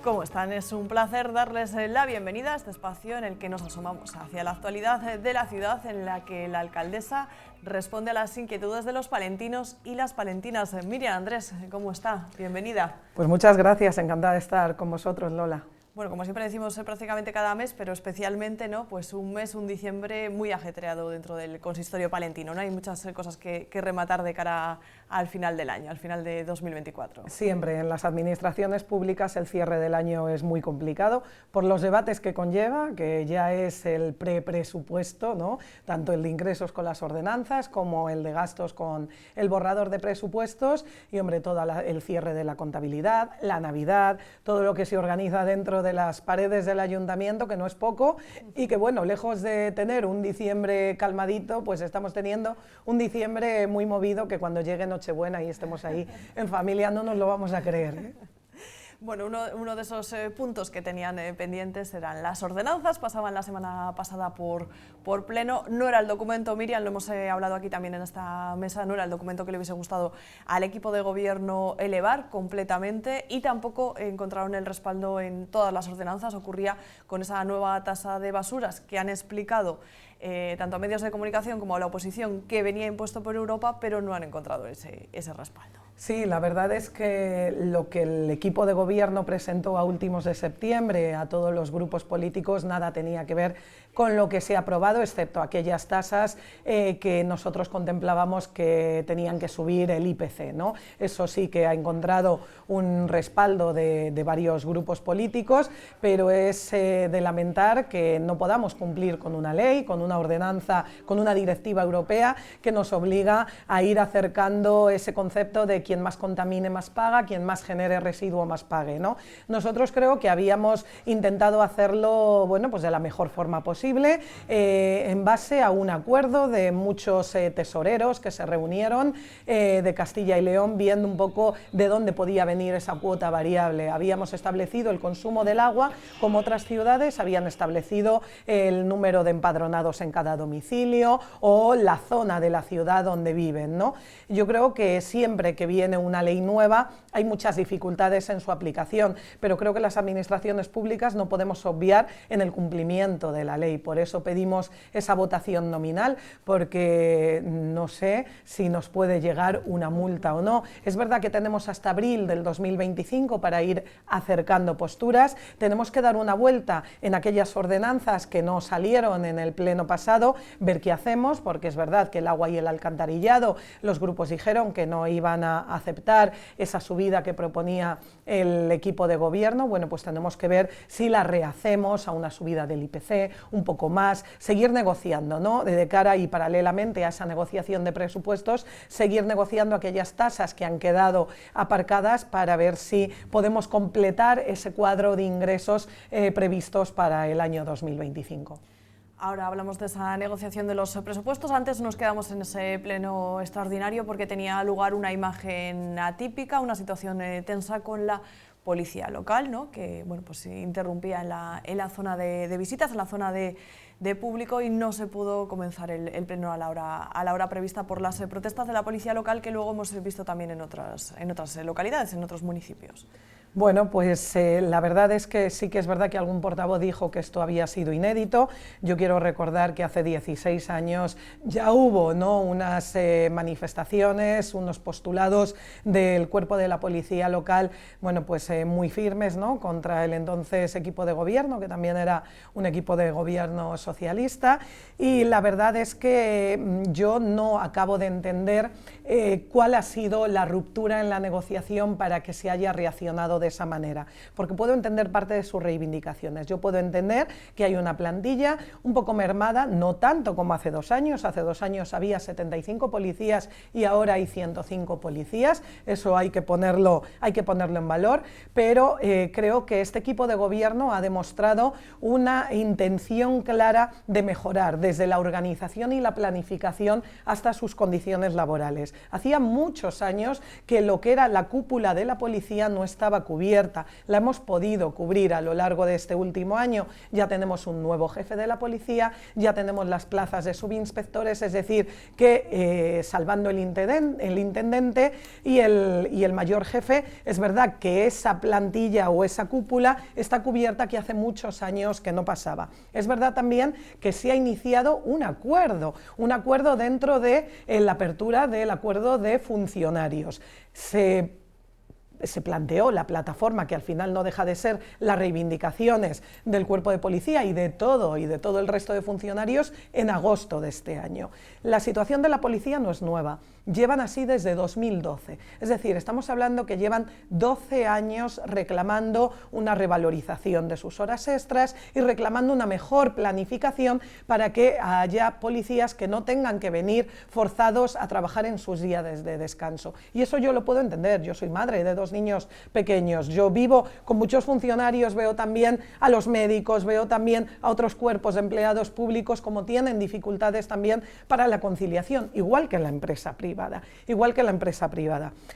¿Cómo están? Es un placer darles la bienvenida a este espacio en el que nos asomamos hacia la actualidad de la ciudad, en la que la alcaldesa responde a las inquietudes de los palentinos y las palentinas. Miriam Andrés, ¿cómo está? Bienvenida. Pues muchas gracias, encantada de estar con vosotros, Lola. Bueno, como siempre decimos prácticamente cada mes, pero especialmente, ¿no?, pues un diciembre muy ajetreado dentro del consistorio palentino, ¿no? Hay muchas cosas que rematar de cara al final del año, al final de 2024. Siempre en las administraciones públicas el cierre del año es muy complicado por los debates que conlleva, que ya es el presupuesto, ¿no?, tanto el de ingresos con las ordenanzas como el de gastos con el borrador de presupuestos y, hombre, todo el cierre de la contabilidad, la Navidad, todo lo que se organiza dentro de las paredes del ayuntamiento, que no es poco, y que, bueno, lejos de tener un diciembre calmadito, pues estamos teniendo un diciembre muy movido, que cuando llegue Nochebuena y estemos ahí en familia no nos lo vamos a creer, ¿eh? Bueno, uno de esos puntos que tenían pendientes eran las ordenanzas, pasaban la semana pasada por pleno. No era el documento, Miriam, lo hemos hablado aquí también en esta mesa, no era el documento que le hubiese gustado al equipo de gobierno elevar completamente, y tampoco encontraron el respaldo en todas las ordenanzas. Ocurría con esa nueva tasa de basuras que han explicado tanto a medios de comunicación como a la oposición que venía impuesto por Europa, pero no han encontrado ese respaldo. Sí, la verdad es que lo que el equipo de gobierno presentó a últimos de septiembre a todos los grupos políticos nada tenía que ver con lo que se ha aprobado, excepto aquellas tasas que nosotros contemplábamos que tenían que subir el IPC, ¿no? Eso sí que ha encontrado un respaldo de varios grupos políticos, pero es de lamentar que no podamos cumplir con una ley, con una ordenanza, con una directiva europea que nos obliga a ir acercando ese concepto de quien más contamine más paga, quien más genere residuo más pague, ¿no? Nosotros creo que habíamos intentado hacerlo, bueno, pues de la mejor forma posible, en base a un acuerdo de muchos tesoreros que se reunieron de Castilla y León, viendo un poco de dónde podía venir esa cuota variable. Habíamos establecido el consumo del agua, como otras ciudades habían establecido el número de empadronados en cada domicilio o la zona de la ciudad donde viven, ¿no? Yo creo que siempre que viene una ley nueva hay muchas dificultades en su aplicación, pero creo que las administraciones públicas no podemos obviar en el cumplimiento de la ley. Por eso pedimos esa votación nominal, porque no sé si nos puede llegar una multa o no. Es verdad que tenemos hasta abril del 2025 para ir acercando posturas. Tenemos que dar una vuelta en aquellas ordenanzas que no salieron en el pleno pasado, ver qué hacemos, porque es verdad que el agua y el alcantarillado, los grupos dijeron que no iban a aceptar esa subida que proponía el equipo de gobierno. Bueno, pues tenemos que ver si la rehacemos a una subida del IPC, un poco más, seguir negociando, ¿no?, de cara y paralelamente a esa negociación de presupuestos, seguir negociando aquellas tasas que han quedado aparcadas para ver si podemos completar ese cuadro de ingresos previstos para el año 2025. Ahora hablamos de esa negociación de los presupuestos. Antes nos quedamos en ese pleno extraordinario porque tenía lugar una imagen atípica, una situación tensa con la policía local, ¿no?, que, bueno, pues interrumpía en la zona de visitas, en la zona de público, y no se pudo comenzar el pleno a la hora prevista por las protestas de la policía local, que luego hemos visto también en otras localidades, en otros municipios. Bueno, pues la verdad es que sí que es verdad que algún portavoz dijo que esto había sido inédito. Yo quiero recordar que hace 16 años ya hubo, ¿no?, unas manifestaciones, unos postulados del cuerpo de la policía local, bueno, pues muy firmes, ¿no?, contra el entonces equipo de gobierno, que también era un equipo de gobierno socialista, y la verdad es que yo no acabo de entender cuál ha sido la ruptura en la negociación para que se haya reaccionado de esa manera, porque puedo entender parte de sus reivindicaciones. Yo puedo entender que hay una plantilla un poco mermada, no tanto como hace 2 años. Hace 2 años había 75 policías y ahora hay 105 policías. Eso hay que ponerlo en valor, pero creo que este equipo de gobierno ha demostrado una intención clara de mejorar desde la organización y la planificación hasta sus condiciones laborales. Hacía muchos años que lo que era la cúpula de la policía no estaba cubierta, la hemos podido cubrir a lo largo de este último año. Ya tenemos un nuevo jefe de la policía, ya tenemos las plazas de subinspectores, es decir, que salvando el intendente y el mayor jefe, es verdad que esa plantilla o esa cúpula está cubierta, que hace muchos años que no pasaba. Es verdad también que se ha iniciado un acuerdo dentro de la apertura del acuerdo de funcionarios. Se planteó la plataforma, que al final no deja de ser las reivindicaciones del cuerpo de policía y de todo el resto de funcionarios, en agosto de este año. La situación de la policía no es nueva, llevan así desde 2012, es decir, estamos hablando que llevan 12 años reclamando una revalorización de sus horas extras y reclamando una mejor planificación para que haya policías que no tengan que venir forzados a trabajar en sus días de descanso. Y eso yo lo puedo entender, yo soy madre de 2 niños pequeños, yo vivo con muchos funcionarios, veo también a los médicos, veo también a otros cuerpos de empleados públicos como tienen dificultades también para la conciliación, igual que en la empresa privada,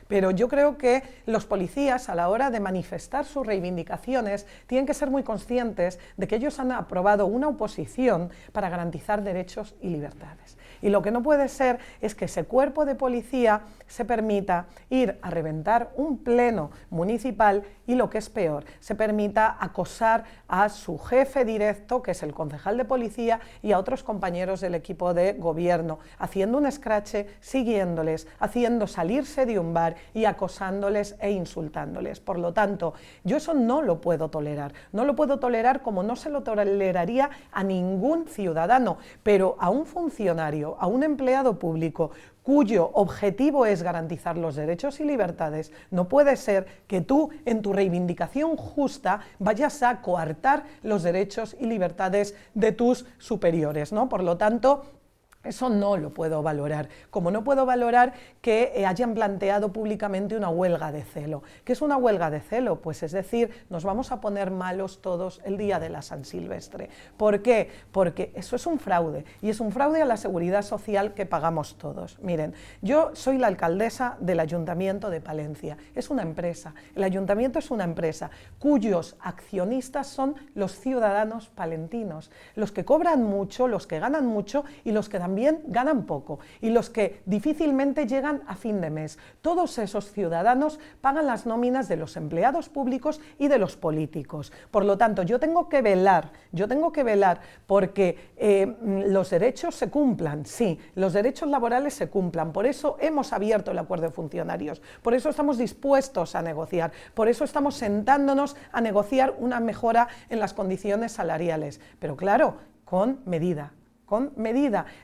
pero yo creo que los policías, a la hora de manifestar sus reivindicaciones, tienen que ser muy conscientes de que ellos han aprobado una oposición para garantizar derechos y libertades. Y lo que no puede ser es que ese cuerpo de policía se permita ir a reventar un pleno municipal y, lo que es peor, se permita acosar a su jefe directo, que es el concejal de policía, y a otros compañeros del equipo de gobierno, haciendo un escrache, siguiéndoles, haciendo salirse de un bar y acosándoles e insultándoles. Por lo tanto, yo eso no lo puedo tolerar. No lo puedo tolerar como no se lo toleraría a ningún ciudadano, pero a un funcionario, a un empleado público cuyo objetivo es garantizar los derechos y libertades, no puede ser que tú, en tu reivindicación justa, vayas a coartar los derechos y libertades de tus superiores, ¿no? Por lo tanto, eso no lo puedo valorar, como no puedo valorar que hayan planteado públicamente una huelga de celo. ¿Qué es una huelga de celo? Pues es decir, nos vamos a poner malos todos el día de la San Silvestre. ¿Por qué? Porque eso es un fraude, y es un fraude a la seguridad social que pagamos todos. Miren, yo soy la alcaldesa del Ayuntamiento de Palencia, es una empresa, el Ayuntamiento es una empresa cuyos accionistas son los ciudadanos palentinos, los que cobran mucho, los que ganan mucho y los que también ganan poco, y los que difícilmente llegan a fin de mes. Todos esos ciudadanos pagan las nóminas de los empleados públicos y de los políticos. Por lo tanto, yo tengo que velar porque los derechos se cumplan, sí, los derechos laborales se cumplan. Por eso hemos abierto el acuerdo de funcionarios, por eso estamos dispuestos a negociar, por eso estamos sentándonos a negociar una mejora en las condiciones salariales, pero claro, con medida.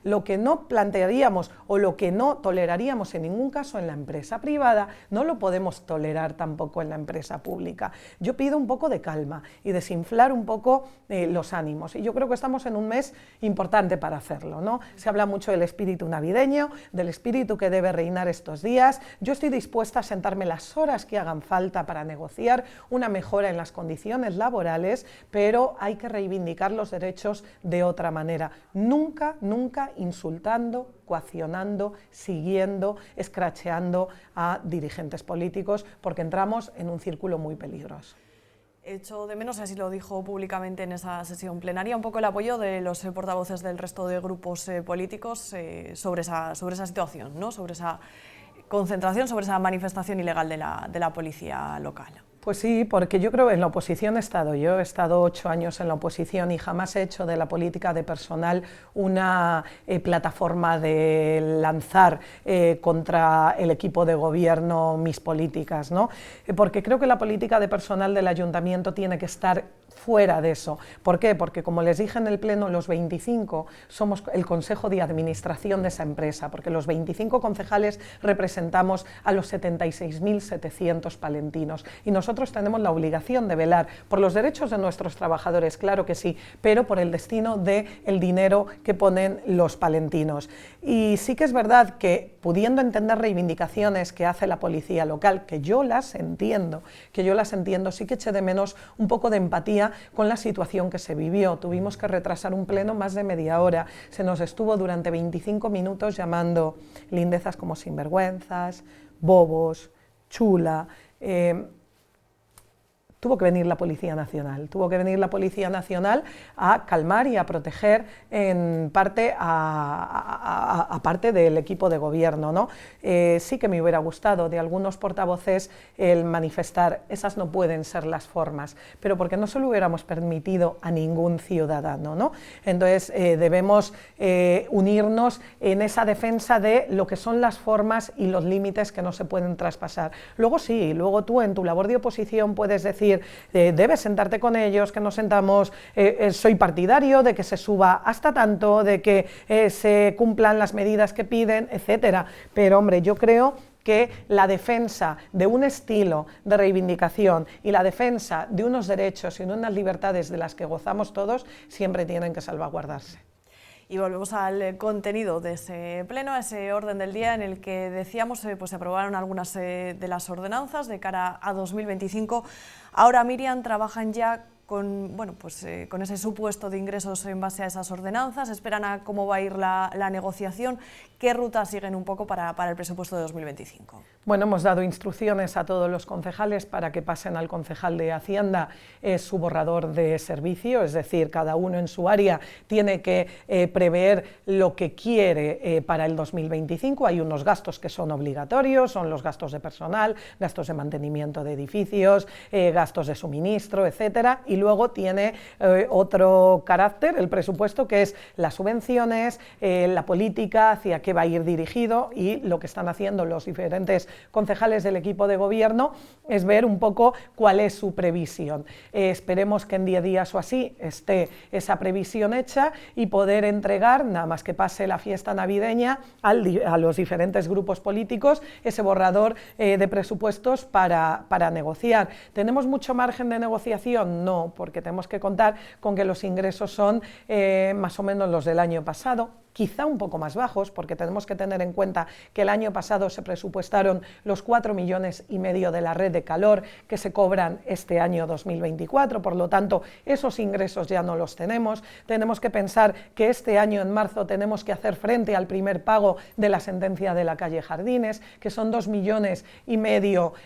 Lo que no plantearíamos o lo que no toleraríamos en ningún caso en la empresa privada, no lo podemos tolerar tampoco en la empresa pública. Yo pido un poco de calma y desinflar un poco los ánimos, y yo creo que estamos en un mes importante para hacerlo, ¿no? Se habla mucho del espíritu navideño, del espíritu que debe reinar estos días. Yo estoy dispuesta a sentarme las horas que hagan falta para negociar una mejora en las condiciones laborales, pero hay que reivindicar los derechos de otra manera. Nunca insultando, coaccionando, siguiendo, escracheando a dirigentes políticos, porque entramos en un círculo muy peligroso. Echo de menos, así lo dijo públicamente en esa sesión plenaria, un poco el apoyo de los portavoces del resto de grupos políticos sobre esa situación, ¿no? Sobre esa concentración, sobre esa manifestación ilegal de la policía local. Pues sí, porque yo creo que en la oposición he estado 8 años en la oposición y jamás he hecho de la política de personal una plataforma de lanzar contra el equipo de gobierno mis políticas, ¿no? Porque creo que la política de personal del ayuntamiento tiene que estar fuera de eso. ¿Por qué? Porque, como les dije en el pleno, los 25 somos el consejo de administración de esa empresa, porque los 25 concejales representamos a los 76.700 palentinos, y nosotros nosotros tenemos la obligación de velar por los derechos de nuestros trabajadores, claro que sí, pero por el destino del dinero que ponen los palentinos. Y sí que es verdad que, pudiendo entender reivindicaciones que hace la policía local, que yo las entiendo, sí que eché de menos un poco de empatía con la situación que se vivió. Tuvimos que retrasar un pleno más de media hora, se nos estuvo durante 25 minutos llamando lindezas como sinvergüenzas, bobos, chula. Tuvo que venir la Policía Nacional, a calmar y a proteger en parte a parte del equipo de gobierno, ¿no? Sí que me hubiera gustado de algunos portavoces el manifestar, esas no pueden ser las formas, pero porque no se lo hubiéramos permitido a ningún ciudadano, ¿no? Entonces debemos unirnos en esa defensa de lo que son las formas y los límites que no se pueden traspasar. Luego sí, luego tú en tu labor de oposición puedes decir, debes sentarte con ellos, que nos sentamos, soy partidario de que se suba hasta tanto, de que se cumplan las medidas que piden, etcétera. Pero hombre, yo creo que la defensa de un estilo de reivindicación y la defensa de unos derechos y de unas libertades de las que gozamos todos siempre tienen que salvaguardarse. Y volvemos al contenido de ese pleno, a ese orden del día en el que decíamos pues se aprobaron algunas de las ordenanzas de cara a 2025. Ahora, Miriam, trabajan ya con, con ese supuesto de ingresos en base a esas ordenanzas, esperan a cómo va a ir la negociación, qué ruta siguen un poco para el presupuesto de 2025. Bueno, hemos dado instrucciones a todos los concejales para que pasen al concejal de Hacienda su borrador de servicio, es decir, cada uno en su área tiene que prever lo que quiere para el 2025. Hay unos gastos que son obligatorios, son los gastos de personal, gastos de mantenimiento de edificios, gastos de suministro, etcétera, y luego tiene otro carácter, el presupuesto, que es las subvenciones, la política, hacia qué va a ir dirigido, y lo que están haciendo los diferentes concejales del equipo de gobierno es ver un poco cuál es su previsión. Esperemos que en 10 días o así esté esa previsión hecha y poder entregar, nada más que pase la fiesta navideña, a los diferentes grupos políticos ese borrador de presupuestos para negociar. ¿Tenemos mucho margen de negociación? No, porque tenemos que contar con que los ingresos son más o menos los del año pasado, quizá un poco más bajos, porque tenemos que tener en cuenta que el año pasado se presupuestaron los 4,5 millones de la red de calor que se cobran este año 2024, por lo tanto esos ingresos ya no los tenemos. Tenemos que pensar que este año en marzo tenemos que hacer frente al primer pago de la sentencia de la calle Jardines, que son 2,5 millones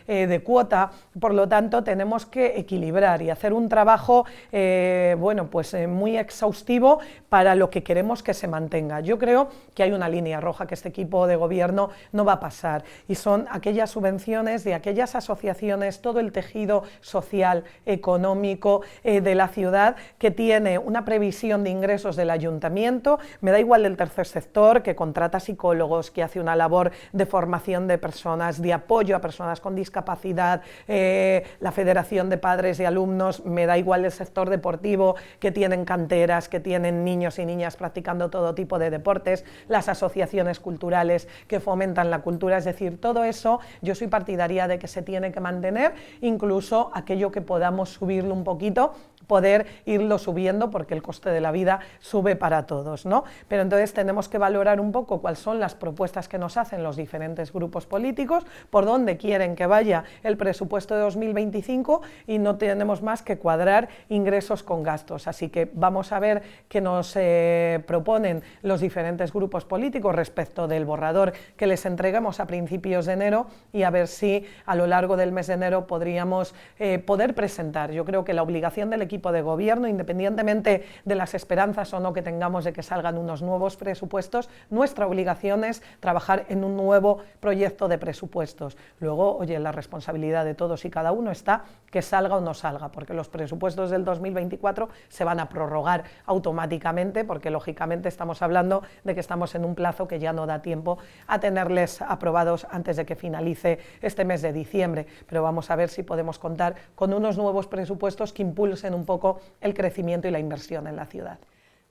de cuota, por lo tanto tenemos que equilibrar y hacer un trabajo muy exhaustivo para lo que queremos que se mantenga. Yo creo que hay una línea roja que este equipo de gobierno no va a pasar, y son aquellas subvenciones de aquellas asociaciones, todo el tejido social, económico de la ciudad, que tiene una previsión de ingresos del ayuntamiento, me da igual del tercer sector, que contrata psicólogos, que hace una labor de formación de personas, de apoyo a personas con discapacidad, la Federación de Padres y Alumnos, me da igual el sector deportivo, que tienen canteras, que tienen niños y niñas practicando todo tipo de deportes, las asociaciones culturales que fomentan la cultura, es decir, todo eso yo soy partidaria de que se tiene que mantener, incluso aquello que podamos subirlo un poquito, poder irlo subiendo, porque el coste de la vida sube para todos, ¿no? Pero entonces tenemos que valorar un poco cuáles son las propuestas que nos hacen los diferentes grupos políticos, por dónde quieren que vaya el presupuesto de 2025, y no tenemos más que cuadrar ingresos con gastos. Así que vamos a ver qué nos proponen los diferentes grupos políticos respecto del borrador que les entreguemos a principios de enero, y a ver si a lo largo del mes de enero podríamos poder presentar. Yo creo que la obligación del equipo de gobierno, independientemente de las esperanzas o no que tengamos de que salgan unos nuevos presupuestos, nuestra obligación es trabajar en un nuevo proyecto de presupuestos. Luego, oye, la responsabilidad de todos y cada uno está que salga o no salga, porque los presupuestos del 2024 se van a prorrogar automáticamente, porque lógicamente estamos hablando de que estamos en un plazo que ya no da tiempo a tenerles aprobados antes de que finalice este mes de diciembre, pero vamos a ver si podemos contar con unos nuevos presupuestos que impulsen un poco el crecimiento y la inversión en la ciudad.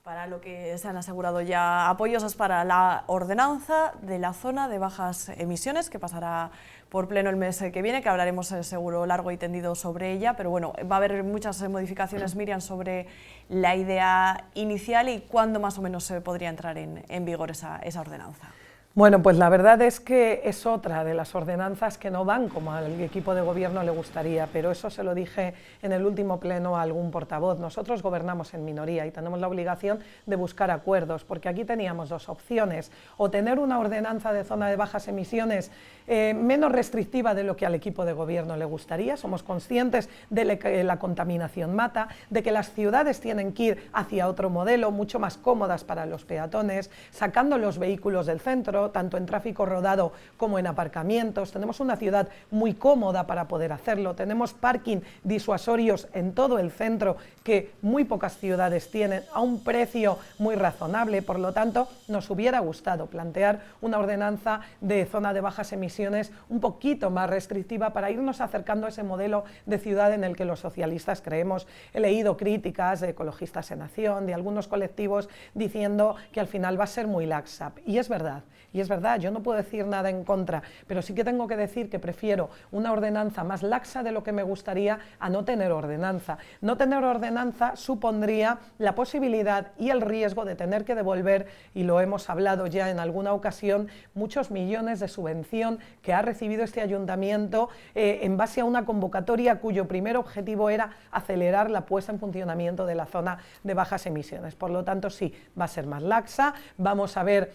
Para lo que se han asegurado ya apoyos es para la ordenanza de la zona de bajas emisiones, que pasará por pleno el mes que viene, que hablaremos seguro largo y tendido sobre ella, pero bueno, va a haber muchas modificaciones, Miriam, sobre la idea inicial y cuándo más o menos se podría entrar en vigor esa ordenanza. Bueno, pues la verdad es que es otra de las ordenanzas que no van como al equipo de gobierno le gustaría, pero eso se lo dije en el último pleno a algún portavoz. Nosotros gobernamos en minoría y tenemos la obligación de buscar acuerdos, porque aquí teníamos dos opciones: o tener una ordenanza de zona de bajas emisiones menos restrictiva de lo que al equipo de gobierno le gustaría. Somos conscientes de que la contaminación mata, de que las ciudades tienen que ir hacia otro modelo, mucho más cómodas para los peatones, sacando los vehículos del centro, tanto en tráfico rodado como en aparcamientos. Tenemos una ciudad muy cómoda para poder hacerlo, tenemos parking disuasorios en todo el centro que muy pocas ciudades tienen a un precio muy razonable. Por lo tanto, nos hubiera gustado plantear una ordenanza de zona de bajas emisiones un poquito más restrictiva para irnos acercando a ese modelo de ciudad en el que los socialistas creemos. He leído críticas de Ecologistas en Acción, de algunos colectivos, diciendo que al final va a ser muy laxa, y es verdad, yo no puedo decir nada en contra, pero sí que tengo que decir que prefiero una ordenanza más laxa de lo que me gustaría a no tener ordenanza. No tener ordenanza supondría la posibilidad y el riesgo de tener que devolver, y lo hemos hablado ya en alguna ocasión, muchos millones de subvención que ha recibido este ayuntamiento en base a una convocatoria cuyo primer objetivo era acelerar la puesta en funcionamiento de la zona de bajas emisiones. Por lo tanto, sí, va a ser más laxa. Vamos a ver,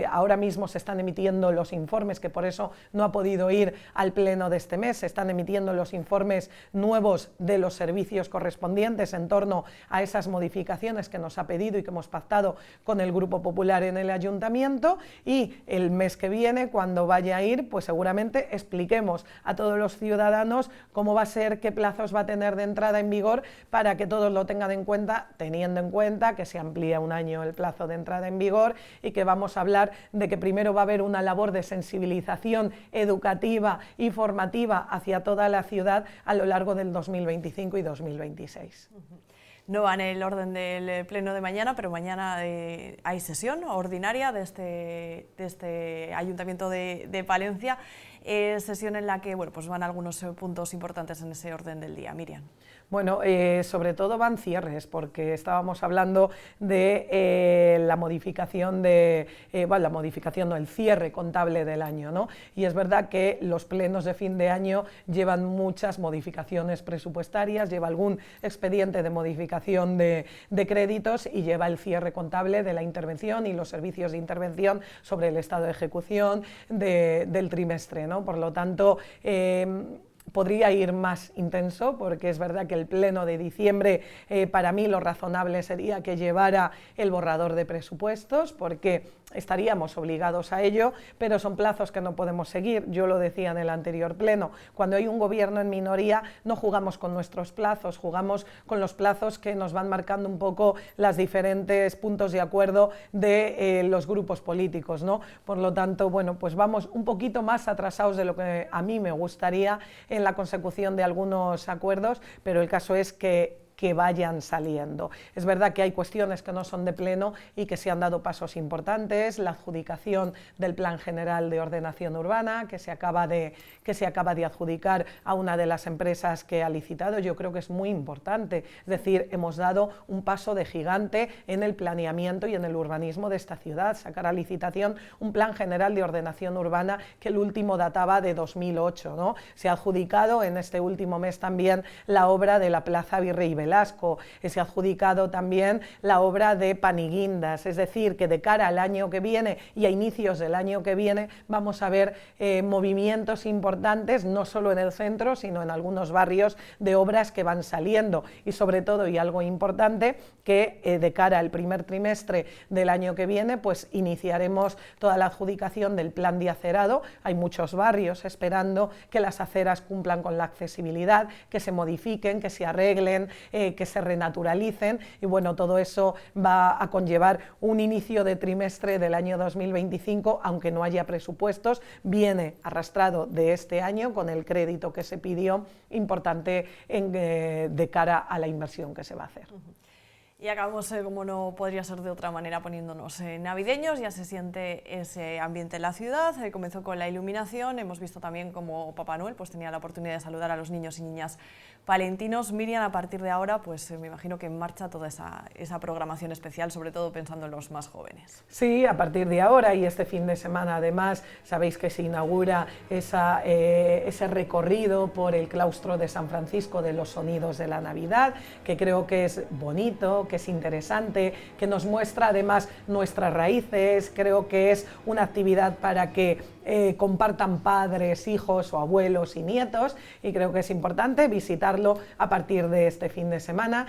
ahora mismo se están emitiendo los informes, que por eso no ha podido ir al pleno de este mes, se están emitiendo los informes nuevos de los servicios correspondientes en torno a esas modificaciones que nos ha pedido y que hemos pactado con el Grupo Popular en el ayuntamiento, y el mes que viene, cuando vaya a ir, pues seguramente expliquemos a todos los ciudadanos cómo va a ser, qué plazos va a tener de entrada en vigor, para que todos lo tengan en cuenta, teniendo en cuenta que se amplía un año el plazo de entrada en vigor y que vamos a hablar de que primero va a haber una labor de sensibilización educativa y formativa hacia toda la ciudad a lo largo del 2025 y 2026. No va en el orden del pleno de mañana, pero mañana hay sesión ordinaria de este Ayuntamiento de Palencia, sesión en la que pues van algunos puntos importantes en ese orden del día. Miriam. Bueno, sobre todo van cierres, porque estábamos hablando de la modificación el cierre contable del año, ¿no? Y es verdad que los plenos de fin de año llevan muchas modificaciones presupuestarias, lleva algún expediente de modificación de créditos y lleva el cierre contable de la intervención y los servicios de intervención sobre el estado de ejecución del trimestre, ¿no? Por lo tanto, podría ir más intenso, porque es verdad que el pleno de diciembre, para mí lo razonable sería que llevara el borrador de presupuestos, porque estaríamos obligados a ello, pero son plazos que no podemos seguir. Yo lo decía en el anterior pleno, cuando hay un gobierno en minoría no jugamos con nuestros plazos, jugamos con los plazos que nos van marcando un poco los diferentes puntos de acuerdo de los grupos políticos, ¿no? Por lo tanto, bueno, pues vamos un poquito más atrasados de lo que a mí me gustaría en la consecución de algunos acuerdos, pero el caso es que vayan saliendo. Es verdad que hay cuestiones que no son de pleno y que se han dado pasos importantes: la adjudicación del Plan General de Ordenación Urbana, que se acaba de adjudicar a una de las empresas que ha licitado. Yo creo que es muy importante, es decir, hemos dado un paso de gigante en el planeamiento y en el urbanismo de esta ciudad, sacar a licitación un Plan General de Ordenación Urbana que el último databa de 2008, ¿no? Se ha adjudicado en este último mes también la obra de la Plaza Virrey Velasco, se ha adjudicado también la obra de Paniguindas, es decir, que de cara al año que viene y a inicios del año que viene vamos a ver movimientos importantes, no solo en el centro, sino en algunos barrios, de obras que van saliendo, y sobre todo, y algo importante, que de cara al primer trimestre del año que viene, pues iniciaremos toda la adjudicación del plan de acerado. Hay muchos barrios esperando que las aceras cumplan con la accesibilidad, que se modifiquen, que se arreglen, que se renaturalicen, y bueno, todo eso va a conllevar un inicio de trimestre del año 2025, aunque no haya presupuestos, viene arrastrado de este año con el crédito que se pidió, importante de cara a la inversión que se va a hacer. Y acabamos, como no podría ser de otra manera, poniéndonos navideños. Ya se siente ese ambiente en la ciudad. Comenzó con la iluminación. Hemos visto también cómo Papá Noel pues, tenía la oportunidad de saludar a los niños y niñas palentinos. Miriam, a partir de ahora, pues me imagino que en marcha toda esa programación especial, sobre todo pensando en los más jóvenes. Sí, a partir de ahora y este fin de semana, además, sabéis que se inaugura ese recorrido por el claustro de San Francisco de los sonidos de la Navidad, que creo que es bonito, que es interesante, que nos muestra además nuestras raíces. Creo que es una actividad para que compartan padres, hijos o abuelos y nietos, y creo que es importante visitarlo a partir de este fin de semana.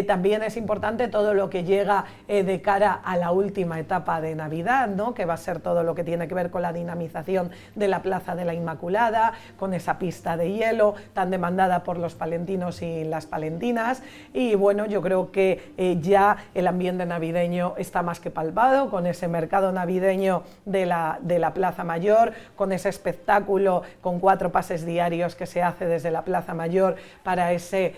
También es importante todo lo que llega de cara a la última etapa de Navidad, ¿no? Que va a ser todo lo que tiene que ver con la dinamización de la Plaza de la Inmaculada, con esa pista de hielo tan demandada por los palentinos y las palentinas. Y bueno, yo creo que ya el ambiente navideño está más que palpado, con ese mercado navideño de la Plaza Mayor, con ese espectáculo con 4 pases diarios que se hace desde la Plaza Mayor para ese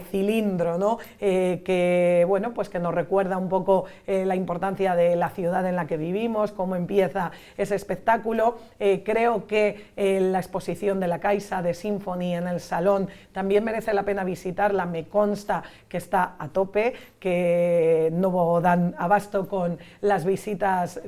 cilindro, ¿no? Que, bueno, pues que nos recuerda un poco la importancia de la ciudad en la que vivimos, cómo empieza ese espectáculo. Creo que la exposición de la Caixa de Symphony en el Salón también merece la pena visitarla. Me consta que está a tope, que no dan abasto con las visitas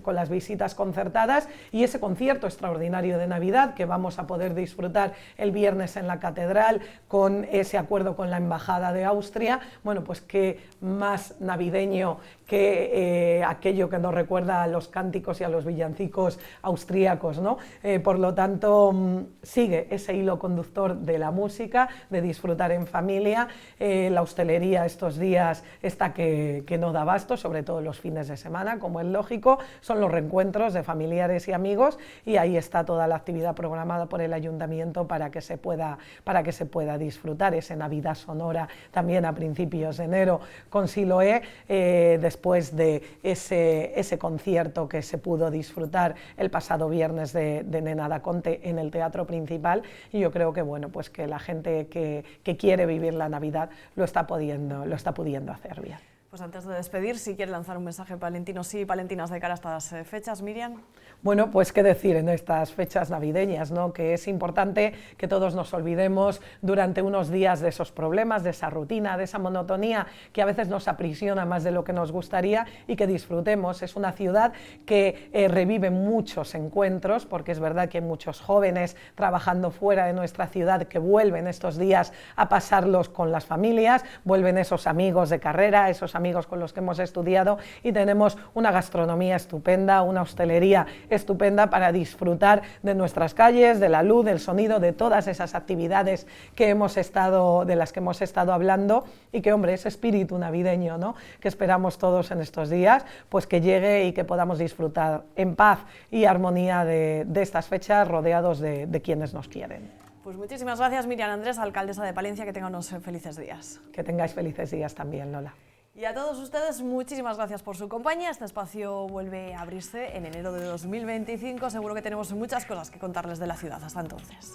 concertadas, y ese concierto extraordinario de Navidad que vamos a poder disfrutar el viernes en la Catedral con ese acuerdo con la Embajada de Austria. Bueno, pues qué más navideño que aquello que nos recuerda a los cánticos y a los villancicos austríacos, ¿no? Por lo tanto, sigue ese hilo conductor de la música, de disfrutar en familia. La hostelería estos días está que no da abasto, sobre todo los fines de semana, como es lógico. Son los reencuentros de familiares y amigos, y ahí está toda la actividad programada por el Ayuntamiento para que se pueda disfrutar esa Navidad sonora también a principios de enero con Siloé, después de ese concierto que se pudo disfrutar el pasado viernes de Nena da Conte en el Teatro Principal. Y yo creo que, bueno, pues que la gente que quiere vivir la Navidad lo está pudiendo hacer bien. Pues antes de despedir, si quieres lanzar un mensaje palentinos y palentinas de cara a estas fechas, Miriam. Bueno, pues qué decir en estas fechas navideñas, ¿no? Que es importante que todos nos olvidemos durante unos días de esos problemas, de esa rutina, de esa monotonía que a veces nos aprisiona más de lo que nos gustaría, y que disfrutemos. Es una ciudad que revive muchos encuentros, porque es verdad que hay muchos jóvenes trabajando fuera de nuestra ciudad que vuelven estos días a pasarlos con las familias, vuelven esos amigos de carrera, esos amigos con los que hemos estudiado, y tenemos una gastronomía estupenda, una hostelería estupenda para disfrutar de nuestras calles, de la luz, del sonido, de todas esas actividades de las que hemos estado hablando, y que, hombre, ese espíritu navideño, ¿no?, que esperamos todos en estos días, pues que llegue y que podamos disfrutar en paz y armonía de estas fechas, rodeados de quienes nos quieren. Pues muchísimas gracias, Miriam Andrés, alcaldesa de Palencia, que tengan unos felices días. Que tengáis felices días también, Lola. Y a todos ustedes, muchísimas gracias por su compañía. Este espacio vuelve a abrirse en enero de 2025. Seguro que tenemos muchas cosas que contarles de la ciudad. Hasta entonces.